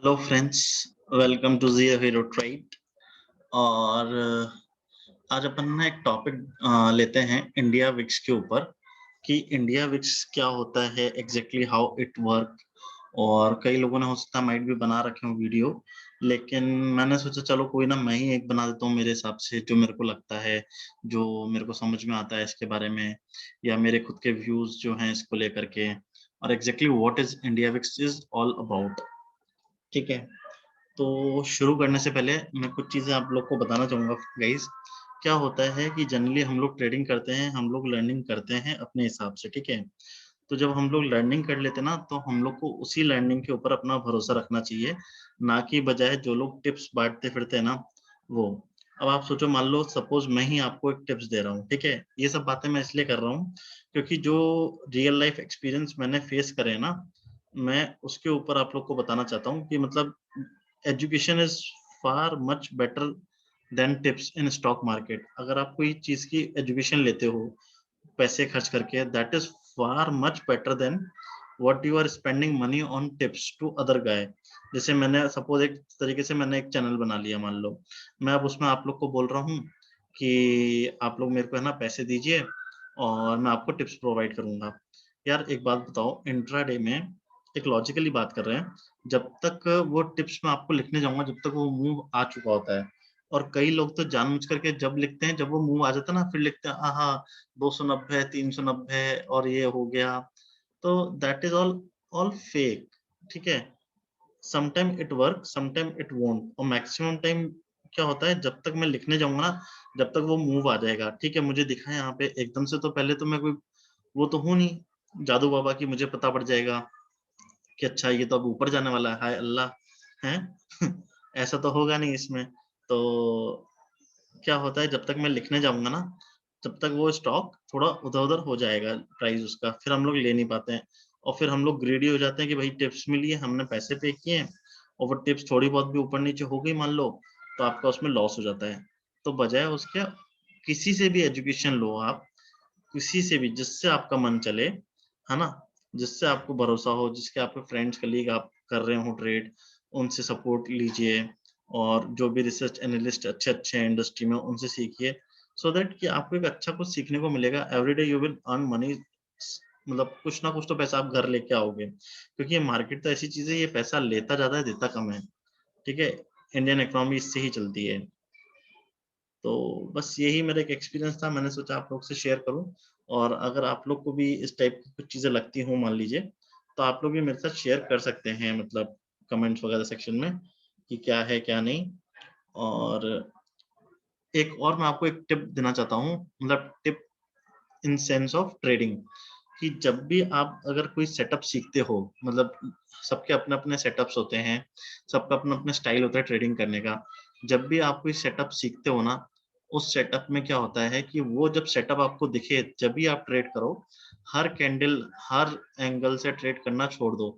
Hello friends, welcome to Zio Hero Trade. और आज अपन ना एक टॉपिक लेते हैं इंडिया विक्स के ऊपर कि इंडिया विक्स क्या होता है, एग्जैक्टली हाउ इट वर्क। और कई लोगों ने हो सकता है माइट भी बना रखे हो वीडियो, लेकिन मैंने सोचा चलो कोई ना, मैं ही एक बना देता हूँ मेरे हिसाब से, जो मेरे को लगता है, जो मेरे को समझ में आता है इसके बारे में, या मेरे खुद के व्यूज जो हैं इसको लेकर के, और exactly what is India VIX is all about. ठीक है, तो शुरू करने से पहले मैं कुछ चीज़ें आप लोग को बताना चाहूँगा गाइस। क्या होता है कि जनरली हम लोग ट्रेडिंग करते हैं, हम लोग लर्निंग करते हैं अपने हिसाब से, ठीक है? तो जब हम लोग लर्निंग कर लेते हैं ना, तो हम लोग को उसी लर्निंग के ऊपर अपना भरोसा रखना चाहिए, ना कि बजाय जो लोग टिप्स बाँटते फिरते हैं ना, वो। अब आप सोचो, मान लो सपोज़ मैं ही आपको एक टिप्स दे रहा हूँ, ठीक है? ये सब बातें मैं इसलिए कर रहा हूँ, क्योंकि जो रियल लाइफ़ एक्सपीरियंस मैंने फेस करे हैं ना, मैं उसके ऊपर आप लोग को बताना चाहता हूँ कि मतलब education is far much better then tips in stock market. अगर आप कोई चीज़ की एजुकेशन लेते हो, पैसे खर्च करके, that is far much better than what you are spending money on tips to other guy. जैसे मैंने सपोज़ एक तरीके से मैंने एक चैनल बना लिया मान लो, मैं अब उसमें आप लोग को बोल रहा हूँ कि आप लोग मेरे को है ना पैसे दीजिए और मैं आपको टिप्स प्रोवाइड करूँगा। यार एक बात बताओ, इंट्राडे में एक लॉजिकली बात कर रहे हैं, जब तक वो टिप्स मैं आपको लिखने जाऊँगा, जब तक वो मूव आ चुका होता है। और कई लोग तो जानबूझ करके जब लिखते हैं, जब वो मूव आ जाता है ना, फिर लिखते हैं, आहा! 290, 390 और ये हो गया। तो that is all all fake, ठीक है? Sometime it work, sometime it won't, और मैक्सिमम टाइम क्या होता है, जब तक मैं लिखने जाऊँगा ना, जब तक वो मूव आ जाएगा, ठीक है? मुझे दिखा है यहाँ पे एकदम से, तो पहले तो मैं कोई वो तो हूँ नहीं, जादू बाबा कि मुझे पता पड़ जाएगा कि अच्छा ये तो अब ऊपर जाने वाला है, हाय अल्लाह! हैं? ऐसा तो होगा नहीं इसमें। तो क्या होता है, जब तक मैं लिखने जाऊँगा ना, तब तक वो स्टॉक थोड़ा उधर-उधर हो जाएगा प्राइस उसका, फिर हम लोग ले नहीं पाते हैं। और फिर हम लोग ग्रीडी हो जाते हैं कि भाई टिप्स मिली है, हमने पैसे पे किए हैं और वो टिप्स थोड़ी बहुत भी ऊपर-नीचे हो गई मान लो, तो आपका उसमें लॉस हो जाता है। तो बजाय उसके किसी से भी एजुकेशन लो आप, किसी से भी जिससे आपका मन चले, है ना? जिससे आपको भरोसा हो, जिसके आपके फ्रेंड्स, कलीग आप कर रहे हो ट्रेड, उनसे सपोर्ट लीजिए। और जो भी रिसर्च एनालिस्ट अच्छे-अच्छे हैं इंडस्ट्री में, उनसे सीखिए, सो दैट कि आपको एक अच्छा कुछ सीखने को मिलेगा। Every day you will earn money, स मतलब कुछ ना कुछ तो पैसा आप घर लेके आओगे। क्योंकि ये मार्केट तो ऐसी चीज़ है, ये पैसा लेता ज़्यादा है, देता कम है, ठीक है? इंडियन इकोनॉमी इससे ही चलती है। तो बस यही मेरा एक एक्सपीरियंस था, मैंने सोचा आप लोग से शेयर करूँ। और अगर आप लोग को भी इस टाइप की कुछ चीज़ें लगती हों मान लीजिए, तो आप लोग भी मेरे साथ शेयर कर सकते हैं, मतलब कमेंट्स वगैरह सेक्शन में, कि क्या है, क्या नहीं। और एक और मैं आपको एक टिप देना चाहता हूँ, मतलब tip in sense of trading, कि जब भी आप अगर कोई सेटअप सीखते हो, मतलब सबके अपने-अपने सेटअप्स होते हैं, सबका अपना-अपना स्टाइल होता है ट्रेडिंग करने का। जब भी आप कोई सेटअप सीखते हो ना, उस सेटअप में क्या होता है कि वो जब सेटअप आपको दिखे, जब भी आप ट्रेड करो, हर कैंडल, हर एंगल से ट्रेड करना छोड़ दो।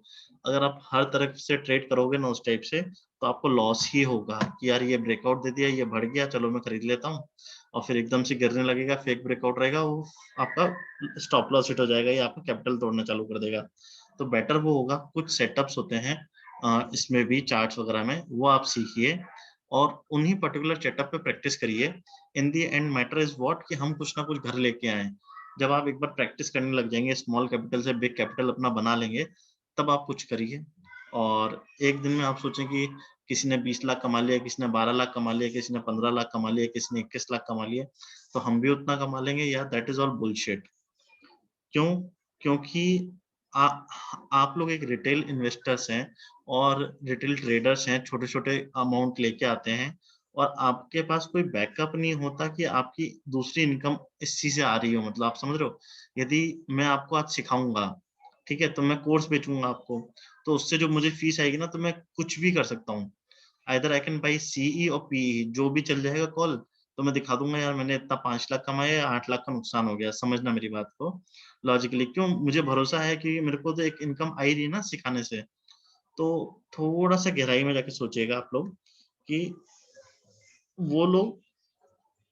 अगर आप हर तरफ से ट्रेड करोगे ना उस टाइप से, तो आपको लॉस ही होगा कि यार ये ब्रेकआउट दे दिया, ये बढ़ गया, चलो मैं खरीद लेता हूँ। और फिर एकदम से गिरने लगेगा, फेक ब्रेकआउट रहेगा, वो आपका स्टॉप लॉस हिट हो जाएगा या आपका कैपिटल तोड़ना चालू कर देगा। तो बेटर वो होगा, कुछ सेटअप्स होते हैं इसमें भी चार्ट्स वगैरह में, वो आप सीखिए और उन्हीं पर्टिकुलर सेटअप पे प्रैक्टिस करिए। In the end matter is what, कि हम कुछ ना कुछ घर लेके आएँ। जब आप एक बार प्रैक्टिस करने लग जाएँगे, स्मॉल कैपिटल से बिग कैपिटल अपना बना लेंगे, तब आप कुछ करिए। और एक दिन में आप सोचें कि किसी ने 20 लाख कमा लिया, किसी ने 12 लाख कमा लिया, किसी ने 15 लाख कमा लिया, किसी ने 21 लाख कमा लिया, तो हम भी उतना कमा लेंगे, यार दैट इज़ ऑल बुलशिट। क्यों? क्योंकि आ आप लोग एक रिटेल इन्वेस्टर्स हैं और रिटेल ट्रेडर्स हैं, छोटे-छोटे अमाउंट लेके आते हैं और आपके पास कोई बैकअप नहीं होता कि आपकी दूसरी इनकम इस चीज़ से आ रही हो, मतलब आप समझ रहे हो? यदि मैं आपको आज सिखाऊँगा, ठीक है? तो मैं कोर्स बेचूँगा आपको, तो उससे जो मुझे फीस आएगी ना, तो मैं कुछ भी कर सकता हूँ। Either I can buy CE और पीई, जो भी चल जाएगा कॉल, तो मैं दिखा दूँगा यार मैंने इतना 5 लाख कमाया या 8 लाख का नुकसान हो गया, समझना मेरी बात को लॉजिकली। क्यों? मुझे भरोसा है कि मेरे को तो एक इनकम आ ही रही है ना सिखाने से। तो थोड़ा-सा गहराई में जाके सोचिएगा आप लोग कि वो लोग,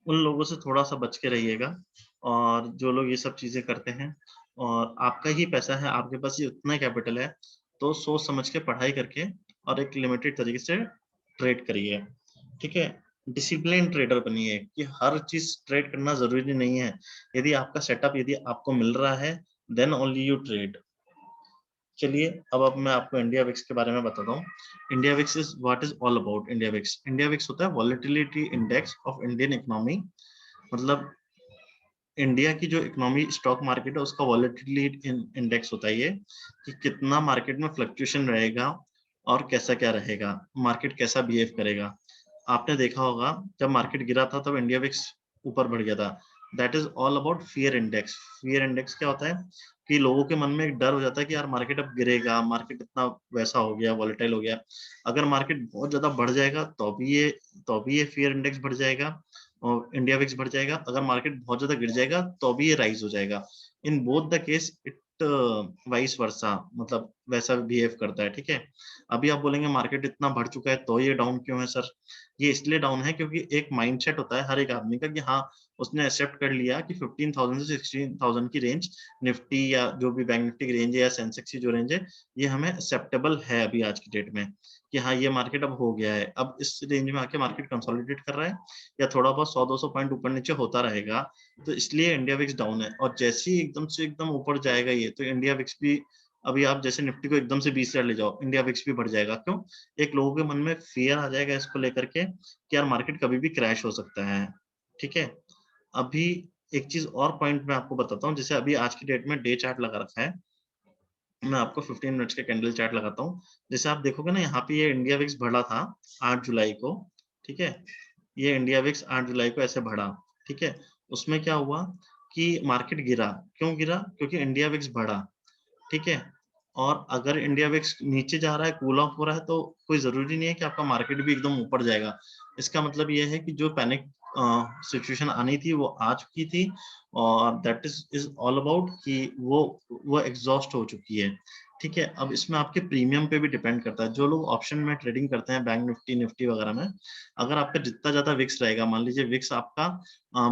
उन लोगों से थोड़ा-सा बच के रहिएगा। और जो लोग ये सब चीज़ें करते हैं और आपका ही पैसा है, आपके पास ही उतना ही कैपिटल है, तो सोच समझ के पढ़ाई करके और एक लिमिटेड तरीके से ट्रेड करिए, ठीक है। डिसिप्लिन ट्रेडर बनिए कि हर चीज ट्रेड करना जरूरी नहीं है। यदि आपका सेटअप यदि आपको मिल रहा है देन ओनली यू ट्रेड। चलिए अब मैं आपको इंडिया विक्स के बारे में बताता हूँ। India VIX is what is all about India VIX. India VIX होता है volatility index of Indian economy. मतलब इंडिया की जो इकोनॉमी स्टॉक मार्केट है उसका वॉलेटिलिटी इंडेक्स होता है ये, कि कितना मार्केट में फ्लक्चुएशन रहेगा और कैसा क्या रहेगा, मार्केट कैसा बिहेव करेगा। आपने देखा होगा जब मार्केट गिरा था तब इंडिया विक्स ऊपर बढ़ गया था। That is all about fear index. Fear index क्या होता है कि लोगों के मन में एक डर हो जाता है कि यार मार्केट अब गिरेगा, मार्केट इतना वैसा हो गया, वॉलेटाइल हो गया। अगर मार्केट बहुत ज्यादा बढ़ जाएगा तो भी ये फियर इंडेक्स बढ़ जाएगा और इंडिया विक्स बढ़ जाएगा। अगर मार्केट बहुत ज्यादा गिर जाएगा तो भी ये राइज हो जाएगा। In both the case it vice versa, मतलब वैसा बिहेव करता है, ठीक है। अभी आप बोलेंगे मार्केट इतना बढ़ चुका है तो ये डाउन क्यों है सर? ये इसलिए डाउन है क्योंकि एक माइंडसेट होता है हर एक आदमी का कि हाँ उसने एक्सेप्ट कर लिया कि 15,000 से 16,000 की रेंज निफ्टी या जो भी बैंक निफ्टी की रेंज है या सेंसेक्स की जो रेंज है ये हमें एक्सेप्टेबल है अभी आज की डेट में, कि हाँ ये मार्केट अब हो गया है। अब इस रेंज में आके मार्केट कंसोलिडेट कर रहा है या थोड़ा बहुत 100-200 पॉइंट ऊपर नीचे होता रहेगा, तो इसलिए इंडिया विक्स डाउन है। और जैसे ही एकदम से एकदम ऊपर जाएगा ये तो इंडिया विक्स भी, अभी आप जैसे निफ्टी को एकदम से 20,000 ले जाओ इंडिया विक्स भी बढ़ जाएगा। क्यों? एक लोगों के मन में फियर आ जाएगा इसको लेकर के कि यार मार्केट कभी भी क्रैश हो सकता है, ठीक है। अभी एक चीज और पॉइंट मैं आपको बताता हूँ, जैसे अभी आज की डेट में डे चार्ट लगा रखा है, मैं आपको 15 मिनट्स के कैंडल चार्ट लगाता हूँ। जैसे आप देखोगे ना यहाँ पे ये इंडिया विक्स बढ़ा था 8 जुलाई को, ठीक है। ये इंडिया विक्स 8 जुलाई को ऐसे बढ़ा, ठीक है। उसमें क्या हुआ कि मार्केट गिरा। क्यों गिरा? क्योंकि इंडिया विक्स बढ़ा, ठीक है। और अगर इंडिया विक्स नीचे जा रहा है, कूल ऑफ हो रहा है, तो कोई जरूरी नहीं है कि आपका मार्केट भी एकदम ऊपर जाएगा। इसका मतलब ये है कि जो पैनिक सिचुएशन आनी थी वो आ चुकी थी और दैट इज ऑल अबाउट कि वो एग्जॉस्ट हो चुकी है, ठीक है। अब इसमें आपके प्रीमियम पे भी डिपेंड करता है। जो लोग ऑप्शन में ट्रेडिंग करते हैं बैंक निफ्टी निफ्टी वगैरह में, अगर आपका जितना ज्यादा विक्स रहेगा, मान लीजिए विक्स आपका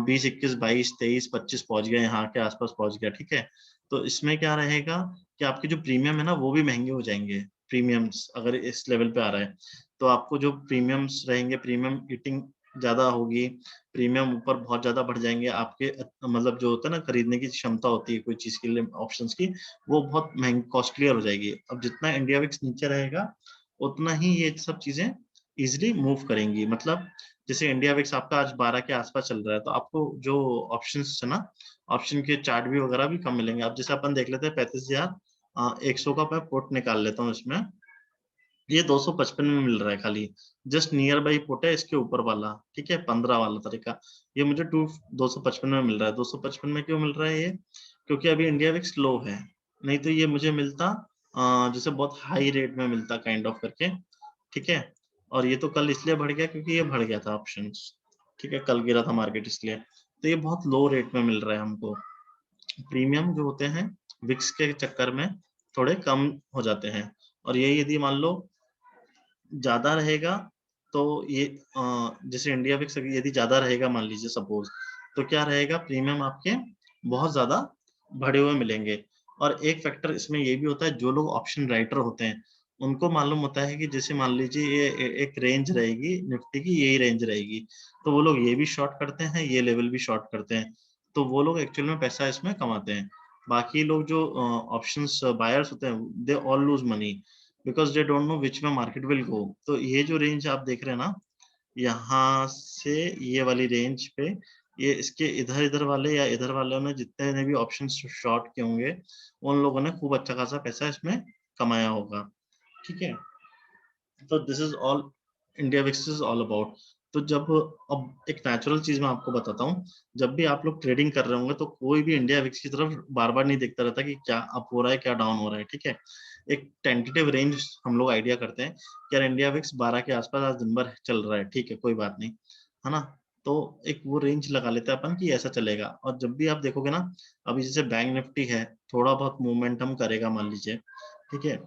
20 21 22 23 25 पहुंच गया, यहाँ के आसपास पहुंच गया, ठीक है। तो इसमें क्या रहेगा कि आपके जो प्रीमियम है ना वो भी महंगे हो जाएंगे। प्रीमियम्स अगर इस लेवल पे आ रहा है तो आपको जो प्रीमियम्स रहेंगे, प्रीमियम ईटिंग ज्यादा होगी, प्रीमियम ऊपर बहुत ज्यादा बढ़ जाएंगे आपके, मतलब जो होता है ना खरीदने की क्षमता होती है कोई चीज के लिए ऑप्शंस की, वो बहुत महंगी कॉस्टलियर हो जाएगी। अब जितना इंडिया विक्स नीचे रहेगा उतना ही ये सब चीजें इजिली मूव करेंगी। मतलब जैसे इंडिया विक्स आपका आज 12 के आसपास चल रहा है तो आपको जो ऑप्शंस है ना, ऑप्शन के चार्ट भी वगैरह भी कम मिलेंगे। अब जैसे अपन देख लेते हैं 35,000 100 का मैं पुट निकाल लेता हूँ इसमें, ये 255 में मिल रहा है खाली। जस्ट नियर बाई पुट है इसके ऊपर वाला, ठीक है, 15 वाला तरीका। ये मुझे 255 में मिल रहा है। 255 में क्यों मिल रहा है ये? क्योंकि अभी इंडिया विक्स लो है, नहीं तो ये मुझे मिलता जैसे बहुत हाई रेट में मिलता काइंड ऑफ करके, ठीक है। और ये तो कल इसलिए बढ़ गया क्योंकि ये बढ़ गया था ऑप्शंस, ठीक है, कल गिरा था मार्केट इसलिए। तो ये बहुत लो रेट में मिल रहा है हमको। प्रीमियम जो होते हैं विक्स के चक्कर में थोड़े कम हो जाते हैं। और ये यदि मान लो ज्यादा रहेगा तो ये जैसे इंडिया विक्स यदि ज्यादा रहेगा मान लीजिए सपोज, तो क्या रहेगा, प्रीमियम आपके बहुत ज्यादा बढ़े हुए मिलेंगे। और एक फैक्टर इसमें ये भी होता है, जो लोग ऑप्शन राइटर होते हैं उनको मालूम होता है कि जैसे मान लीजिए ये एक रेंज रहेगी निफ्टी की, यही रेंज रहेगी, तो वो लोग ये भी शॉर्ट करते हैं, ये लेवल भी शॉर्ट करते हैं। तो वो लोग एक्चुअल में पैसा इसमें कमाते हैं। बाकी लोग जो ऑप्शंस बायर्स होते हैं they all lose money because they don't know which में मार्केट विल गो। तो ये जो रेंज आप देख रहे हैं ना, यहाँ से ये वाली रेंज पे, ये इसके इधर इधर वाले या इधर वालों ने जितने ने भी ऑप्शन शॉर्ट किए होंगे उन लोगों ने खूब अच्छा खासा पैसा इसमें कमाया होगा, ठीक है। तो this is all India VIX is all about. तो जब, अब एक नेचुरल चीज मैं आपको बताता हूँ, जब भी आप लोग ट्रेडिंग कर रहे होंगे तो कोई भी इंडिया विक्स की तरफ बार बार नहीं देखता रहता कि क्या अप हो रहा है क्या डाउन हो रहा है, ठीक है। एक टेंटेटिव रेंज हम लोग आइडिया करते हैं कि यार इंडिया विक्स 12 के आसपास आज दिन भर चल रहा है, ठीक है, कोई बात नहीं, है ना। तो एक वो रेंज लगा लेते हैं अपन कि ऐसा चलेगा। और जब भी आप देखोगे ना, अभी जैसे बैंक निफ्टी है, थोड़ा बहुत मोमेंटम करेगा मान लीजिए, ठीक है।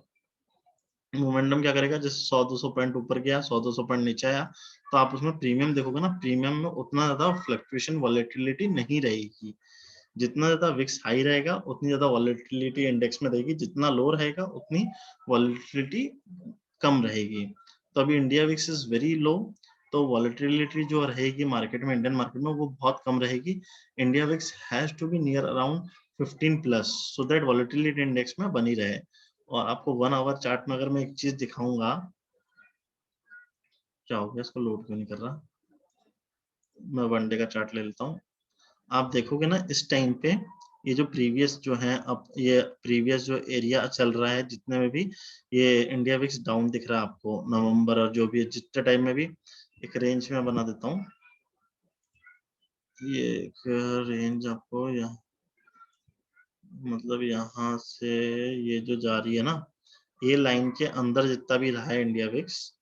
मोमेंटम क्या करेगा, जैसे 100-200 पॉइंट ऊपर गया, 100-200 पॉइंट नीचे आया, तो आप उसमें प्रीमियम देखोगे ना, प्रीमियम में उतना ज्यादा फ्लक्चुएशन वॉलेटिलिटी नहीं रहेगी। जितना ज्यादा विक्स हाई रहेगा उतनी ज्यादा वॉलेटिलिटी इंडेक्स में रहेगी, जितना लो रहेगा उतनी वॉलेटिलिटी कम रहेगी। तो अभी India VIX is very low, तो वॉलेटिलिटी जो रहेगी मार्केट में, इंडियन मार्केट में, वो बहुत कम रहेगी। India VIX has to be near around 15 plus so that volatility index में बनी रहे। और आपको 1 आवर चार्ट में अगर मैं एक चीज दिखाऊंगा, क्या हो गया, इसको लोड क्यों नहीं कर रहा, मैं 1 डे का चार्ट ले लेता हूँ। आप देखोगे ना इस टाइम पे ये जो प्रीवियस जो है, अब ये प्रीवियस जो एरिया चल रहा है जितने में भी, ये इंडिया विक्स डाउन दिख रहा है आपको नवंबर और जो भी है, जितने टाइम में भी एक रेंज में बना देता हूँ। ये एक रेंज आपको मतलब यहाँ से ये जो जा रही है ना, ये लाइन के अंदर जितना भी रहा है इंडिया विक्स,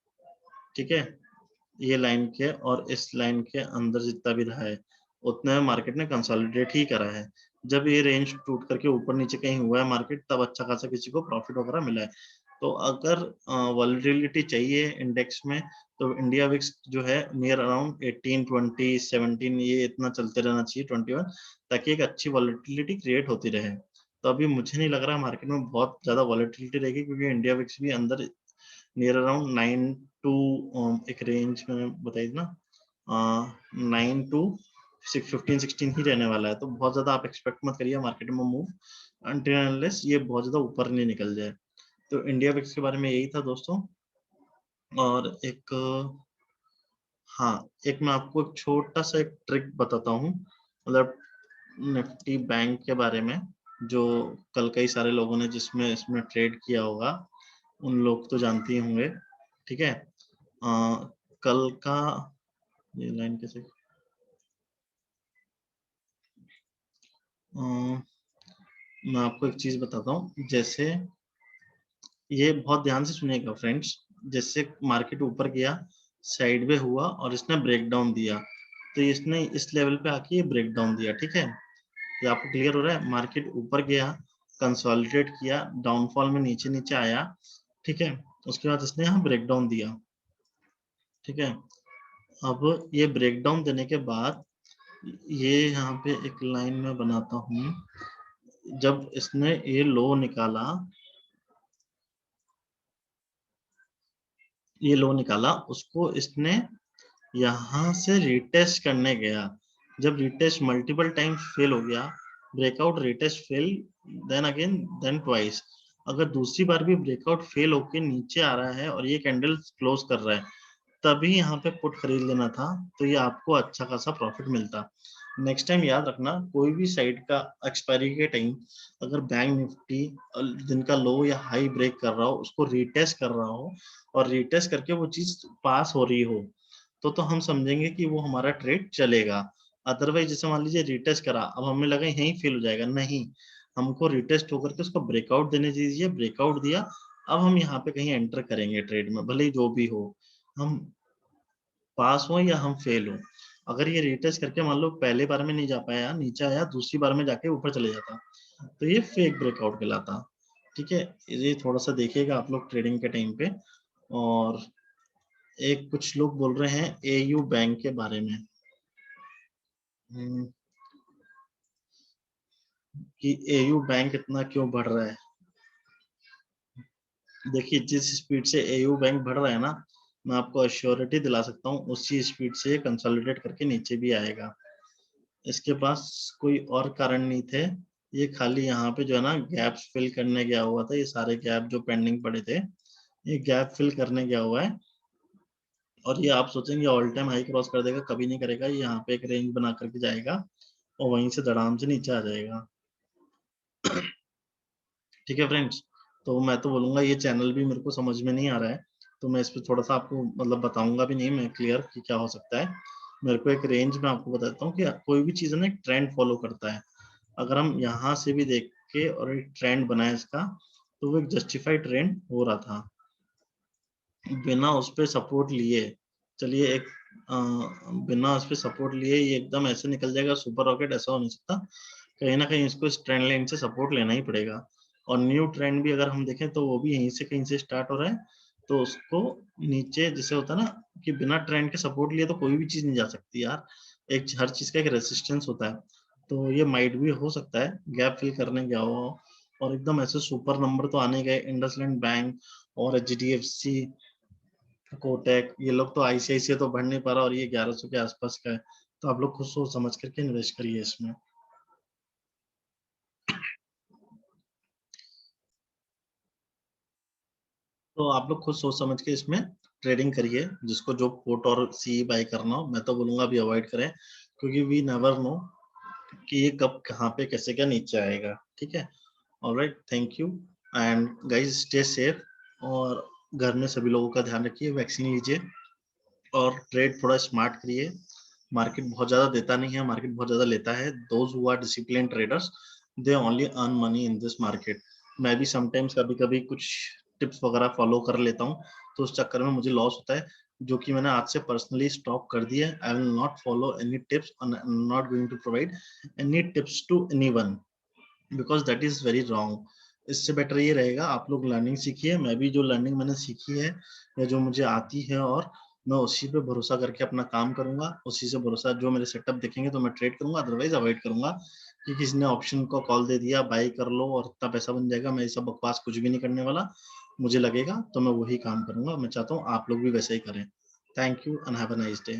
ठीक है, ये लाइन के और इस लाइन के अंदर जितना भी रहा है उतने में मार्केट ने कंसोलिडेट ही करा है। जब ये रेंज टूट करके ऊपर नीचे कहीं हुआ है मार्केट, तब अच्छा खासा किसी को प्रॉफिट वगैरह मिला है। तो अगर वॉलेटिलिटी चाहिए इंडेक्स में, तो इंडिया विक्स जो है नियर अराउंड 18 20 17 ये इतना चलते रहना चाहिए, 21, ताकि एक अच्छी वॉलेटिलिटी क्रिएट होती रहे। तो अभी मुझे नहीं लग रहा मार्केट में बहुत ज्यादा वॉलेटिलिटी रहेगी, क्योंकि इंडिया विक्स भी अंदर नियर अराउंड 9 टू एक रेंज में बताइए ना, 9 टू 15-16 ही रहने वाला है। तो बहुत ज्यादा आप एक्सपेक्ट मत करिए मार्केट में मूव, अनटिल अनलेस ये बहुत ज्यादा ऊपर नहीं निकल जाए। तो इंडिया विक्स के बारे में यही था दोस्तों। और एक हाँ, एक मैं आपको एक छोटा सा एक ट्रिक बताता हूँ, मतलब निफ्टी बैंक के बारे में, जो कल कई सारे लोगों ने जिसमें इसमें ट्रेड किया होगा उन लोग तो जानते ही होंगे, ठीक है। कल का ये लाइन कैसे, मैं आपको एक चीज बताता हूँ, जैसे ये बहुत ध्यान से सुनिएगा फ्रेंड्स। जैसे मार्केट ऊपर गया, साइड में हुआ और इसने ब्रेक डाउन दिया, तो इसने इस लेवल पे आके ये ब्रेक डाउन दिया, ठीक है। ये आपको क्लियर हो रहा है, मार्केट ऊपर गया, कंसोलिडेट किया, डाउनफॉल में नीचे नीचे आया, ठीक है, उसके बाद इसने यहाँ ब्रेक डाउन दिया, ठीक है। अब ये ब्रेक डाउन देने के बाद ये यहाँ पे एक लाइन में बनाता हूँ, जब इसने ये लो निकाला, ये लो निकाला, उसको इसने यहाँ से रिटेस्ट करने गया। जब रिटेस्ट मल्टीपल टाइम फेल हो गया, breakout retest fail, then again, then twice, अगर दूसरी बार भी ब्रेकआउट फेल होके नीचे आ रहा है और ये कैंडल क्लोज कर रहा है, तभी यहाँ पे पुट खरीद लेना था, तो ये आपको अच्छा खासा प्रॉफिट मिलता। नेक्स्ट टाइम याद रखना, कोई भी साइड का एक्सपायरी के टाइम अगर बैंक निफ्टी दिन का लो या हाई ब्रेक कर रहा हो, उसको रिटेस्ट कर रहा हो और रिटेस्ट करके वो चीज पास हो रही हो, तो हम समझेंगे कि वो हमारा ट्रेड चलेगा। अदरवाइज जैसे मान लीजिए रिटेस्ट करा, अब हमें लगा यहीं फेल हो जाएगा, नहीं, हमको रिटेस्ट होकर के उसको ब्रेकआउट देने दीजिए, ब्रेकआउट दिया, अब हम यहाँ पे कहीं एंटर करेंगे ट्रेड में, भले ही जो भी हो, हम पास हो या हम फेल हो। अगर ये रिटेस्ट करके मान लो पहले बार में नहीं जा पाया, नीचे आया, दूसरी बार में जाके ऊपर चले जाता, तो ये फेक ब्रेकआउट कहलाता, ठीक है। ये थोड़ा सा देखिएगा आप लोग ट्रेडिंग के टाइम पे। और एक कुछ लोग बोल रहे हैं एयू बैंक के बारे में, कि एयू बैंक इतना क्यों बढ़ रहा है। देखिए जिस स्पीड से एयू बैंक बढ़ रहा है ना, मैं आपको अश्योरिटी दिला सकता हूँ उसी स्पीड से कंसोलिडेट करके नीचे भी आएगा। इसके पास कोई और कारण नहीं थे, ये खाली यहाँ पे जो है ना गैप्स फिल करने गया हुआ था, ये सारे गैप जो पेंडिंग पड़े थे, ये गैप फिल करने गया हुआ है। और ये आप सोचेंगे ऑल टाइम हाई क्रॉस कर देगा, कभी नहीं करेगा, ये यहाँ पे एक रेंज बना करके जाएगा और वहीं से धड़ाम से नीचे आ जाएगा। ठीक है फ्रेंड्स, तो मैं तो बोलूंगा ये चैनल भी मेरे को समझ में नहीं आ रहा है, तो मैं इस पर थोड़ा सा आपको मतलब बताऊंगा भी नहीं मैं क्लियर कि क्या हो सकता है। मेरे को एक रेंज में आपको बताता हूँ कि कोई भी चीज़ है ना एक ट्रेंड फॉलो करता है। अगर हम यहाँ से भी देख के और एक ट्रेंड बनाए इसका, तो वो एक जस्टिफाइड ट्रेंड हो रहा था बिना उस पर सपोर्ट लिए। चलिए एक बिना उस पर सपोर्ट लिए ये एकदम ऐसे निकल जाएगा सुपर रॉकेट, ऐसा हो नहीं सकता, कहीं ना कहीं इसको इस ट्रेंड लाइन से सपोर्ट लेना ही पड़ेगा। और न्यू ट्रेंड भी अगर हम देखें तो वो भी यहीं से कहीं से स्टार्ट हो रहा है, तो उसको नीचे जैसे होता है ना कि बिना ट्रेंड के सपोर्ट लिए तो कोई भी चीज नहीं जा सकती यार, एक हर चीज का एक रेसिस्टेंस होता है। तो ये माइट भी हो सकता है गैप फिल करने गया हो, और एकदम ऐसे सुपर नंबर तो आने गए, इंडसलैंड बैंक और एचडीएफसी, कोटक, ये लोग तो आईसीआईसीआई तो बढ़ नहीं पा रहा और ये 1100 के आसपास का है। तो आप लोग खुद सोच समझ करके इन्वेस्ट करिए इसमें। तो आप लोग खुद सोच समझ के इसमें ट्रेडिंग करिए। जिसको जो पुट और सी बाय करना हो, मैं तो बोलूंगा अभी अवॉइड करें, क्योंकि वी नेवर नो कि ये कब कहाँ पे कैसे क्या नीचे आएगा। ठीक है, alright, thank you and guys stay safe. और घर में सभी लोगों का ध्यान रखिए, वैक्सीन लीजिए और ट्रेड थोड़ा स्मार्ट करिए। मार्केट बहुत ज्यादा देता नहीं है, मार्केट बहुत ज्यादा लेता है। Those who are discipline traders, they only earn money in this market. मैं भी समटाइम्स कभी कभी कुछ टिप्स वगैरह फॉलो कर लेता हूँ, तो उस चक्कर में मुझे लॉस होता है, जो कि मैंने आज से पर्सनली स्टॉप कर दिया है। I will not follow any tips, not going to provide any tips to anyone, because that is very wrong. इससे बेटर ये रहेगा आप लोग लर्निंग सीखिए। मैं भी जो लर्निंग मैंने सीखी है या जो मुझे आती है, और मैं उसी पे भरोसा करके अपना काम करूंगा, उसी से भरोसा, जो मेरे सेटअप देखेंगे तो मैं ट्रेड करूंगा, अदरवाइज अवॉइड करूंगा। कि किसी ने ऑप्शन को कॉल दे दिया बाय कर लो और इतना पैसा बन जाएगा, मैं ये सब बकवास कुछ भी नहीं करने वाला। मुझे लगेगा तो मैं वही काम करूंगा। मैं चाहता हूँ आप लोग भी वैसे ही करें। Thank you and have a nice day.